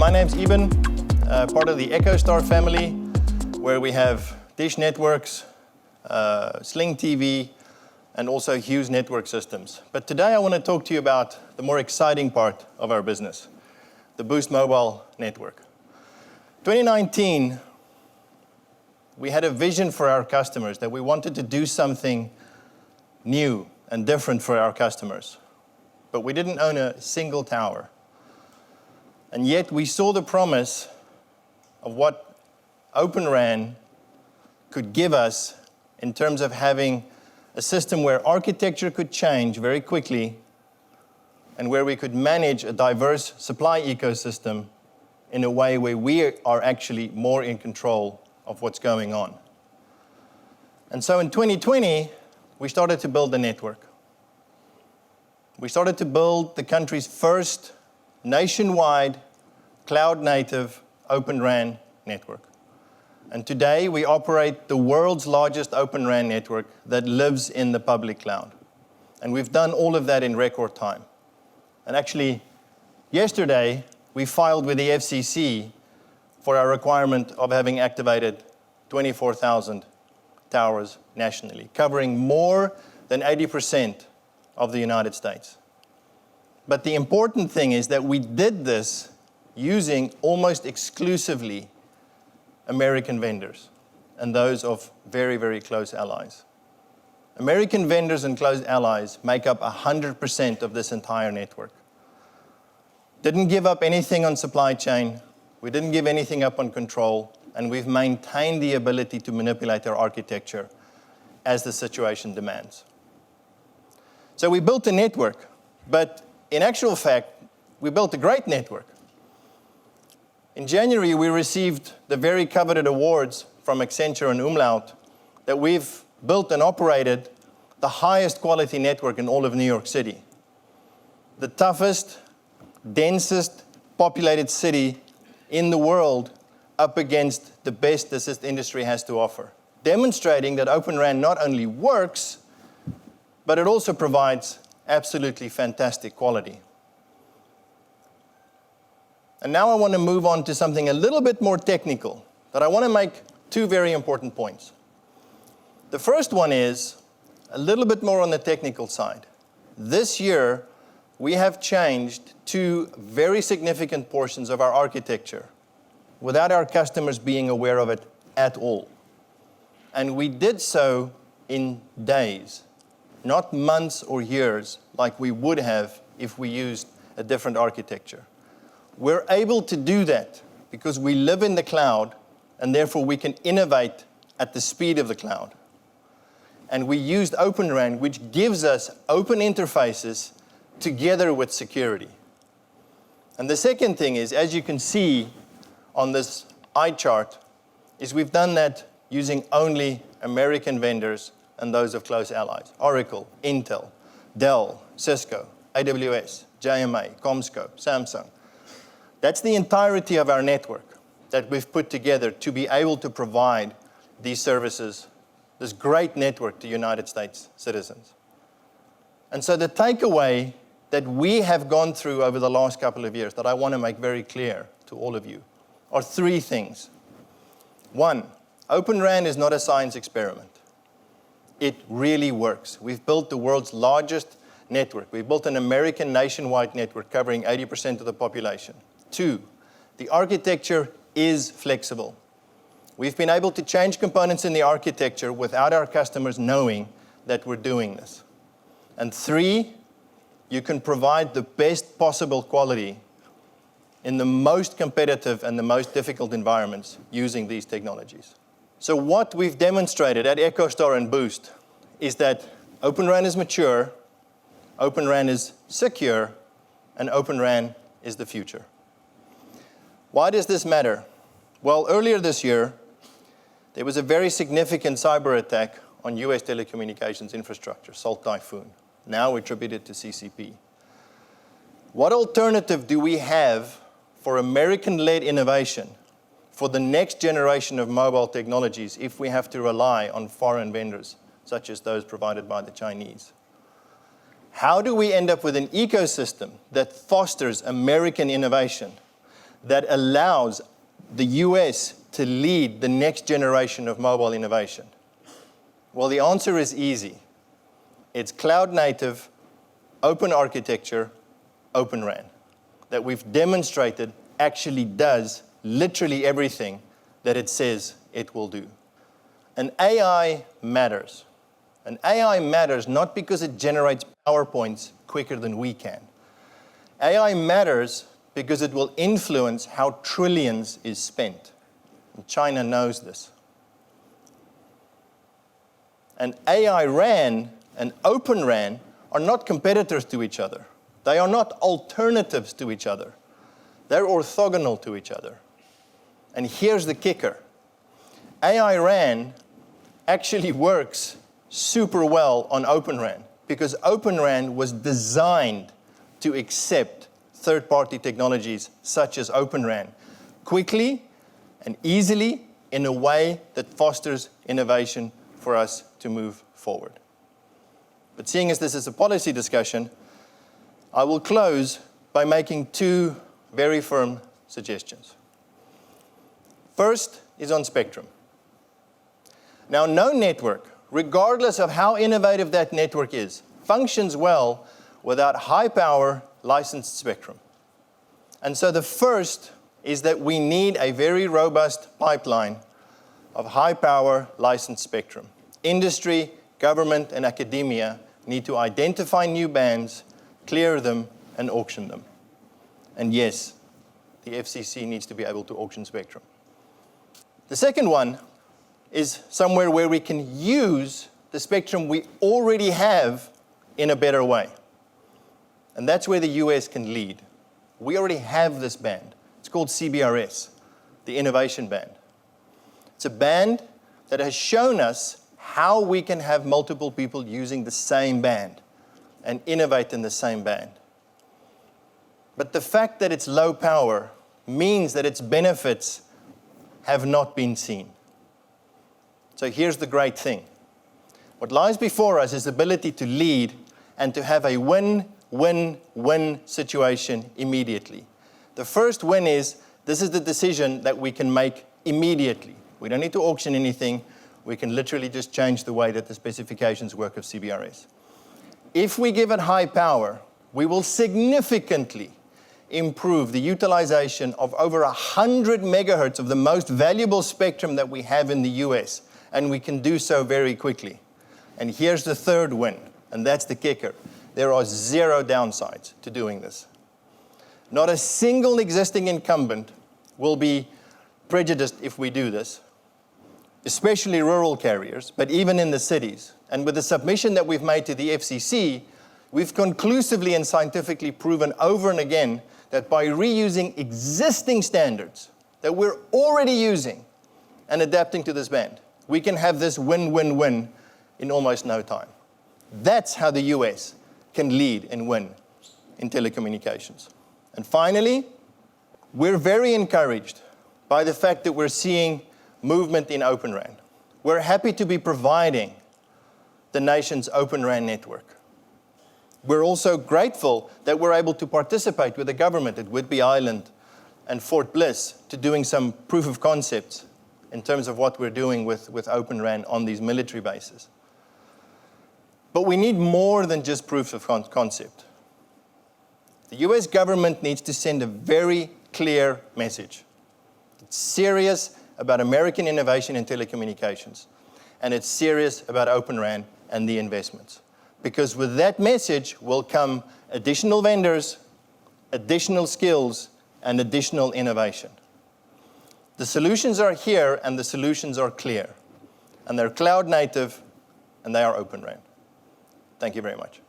my name's Eben, part of the EchoStar family, where we have Dish Networks, Sling TV, and also Hughes Network Systems. But today I want to talk to you about the more exciting part of our business, the Boost Mobile network. 2019, we had a vision for our customers that we wanted to do something new and different for our customers. But we didn't own a single tower. And yet we saw the promise of what Open RAN could give us in terms of having a system where architecture could change very quickly and where we could manage a diverse supply ecosystem in a way where we are actually more in control of what's going on. And so in 2020, we started to build the network. We started to build the country's first nationwide, cloud-native Open RAN network. And today, we operate the world's largest Open RAN network that lives in the public cloud. And we've done all of that in record time. And actually, yesterday, we filed with the FCC for our requirement of having activated 24,000 towers nationally, covering more than 80% of the United States. But the important thing is that we did this using almost exclusively American vendors and those of very, very close allies. American vendors and close allies make up 100% of this entire network. Didn't give up anything on supply chain, we didn't give anything up on control, and we've maintained the ability to manipulate our architecture as the situation demands. So we built a network, but in actual fact, we built a great network. In January, we received the very coveted awards from Accenture and Umlaut that we've built and operated the highest quality network in all of New York City. The toughest, densest populated city in the world up against the best this industry has to offer, demonstrating that Open RAN not only works, but it also provides absolutely fantastic quality. And now I want to move on to something a little bit more technical, but I want to make two very important points. The first one is a little bit more on the technical side. This year, we have changed two very significant portions of our architecture without our customers being aware of it at all. And we did so in days, not months or years like we would have if we used a different architecture. We're able to do that because we live in the cloud, and therefore we can innovate at the speed of the cloud. And we used Open RAN, which gives us open interfaces together with security. And the second thing is, as you can see on this eye chart, is we've done that using only American vendors and those of close allies. Oracle, Intel, Dell, Cisco, AWS, JMA, CommScope, Samsung. That's the entirety of our network that we've put together to be able to provide these services, this great network to United States citizens. And so the takeaway that we have gone through over the last couple of years that I want to make very clear to all of you are three things. One, Open RAN is not a science experiment. It really works. We've built the world's largest network. We've built an American nationwide network covering 80% of the population. Two, the architecture is flexible. We've been able to change components in the architecture without our customers knowing that we're doing this. And three, you can provide the best possible quality in the most competitive and the most difficult environments using these technologies. So what we've demonstrated at EchoStar and Boost is that Open RAN is mature, Open RAN is secure, and Open RAN is the future. Why does this matter? Well, earlier this year, there was a very significant cyber attack on US telecommunications infrastructure, Salt Typhoon, now attributed to CCP. What alternative do we have for American-led innovation for the next generation of mobile technologies if we have to rely on foreign vendors, such as those provided by the Chinese? How do we end up with an ecosystem that fosters American innovation, that allows the US to lead the next generation of mobile innovation? Well, the answer is easy. It's cloud native, open architecture, Open RAN, that we've demonstrated actually does literally everything that it says it will do. And AI matters. And AI matters not because it generates PowerPoints quicker than we can. AI matters because it will influence how trillions is spent. And China knows this. And AI RAN and Open RAN are not competitors to each other. They are not alternatives to each other. They're orthogonal to each other. And here's the kicker. AI RAN actually works super well on Open RAN because Open RAN was designed to accept third-party technologies such as Open RAN quickly and easily in a way that fosters innovation for us to move forward. But seeing as this is a policy discussion, I will close by making two very firm suggestions. First is on spectrum. Now, no network, regardless of how innovative that network is, functions well without high-power licensed spectrum. And so the first is that we need a very robust pipeline of high-power licensed spectrum. Industry, government, and academia need to identify new bands, clear them, and auction them. And yes, the FCC needs to be able to auction spectrum. The second one is somewhere where we can use the spectrum we already have in a better way. And that's where the US can lead. We already have this band. It's called CBRS, the innovation band. It's a band that has shown us how we can have multiple people using the same band and innovate in the same band. But the fact that it's low power means that its benefits have not been seen. So here's the great thing. What lies before us is the ability to lead and to have a win-win-win situation immediately. The first win is this is the decision that we can make immediately. We don't need to auction anything. We can literally just change the way that the specifications work of CBRS. If we give it high power, we will significantly improve the utilization of over 100 megahertz of the most valuable spectrum that we have in the US, and we can do so very quickly. And here's the third win, and that's the kicker. There are zero downsides to doing this. Not a single existing incumbent will be prejudiced if we do this, especially rural carriers, but even in the cities. And with the submission that we've made to the FCC, we've conclusively and scientifically proven over and again that by reusing existing standards that we're already using and adapting to this band, we can have this win-win-win in almost no time. That's how the US can lead and win in telecommunications. And finally, we're very encouraged by the fact that we're seeing movement in Open RAN. We're happy to be providing the nation's Open RAN network. We're also grateful that we're able to participate with the government at Whidbey Island and Fort Bliss to doing some proof of concepts in terms of what we're doing with Open RAN on these military bases. But we need more than just proofs of concept. The US government needs to send a very clear message. It's serious about American innovation in telecommunications, and it's serious about Open RAN and the investments. Because with that message will come additional vendors, additional skills, and additional innovation. The solutions are here, and the solutions are clear. And they're cloud native, and they are Open RAN. Thank you very much.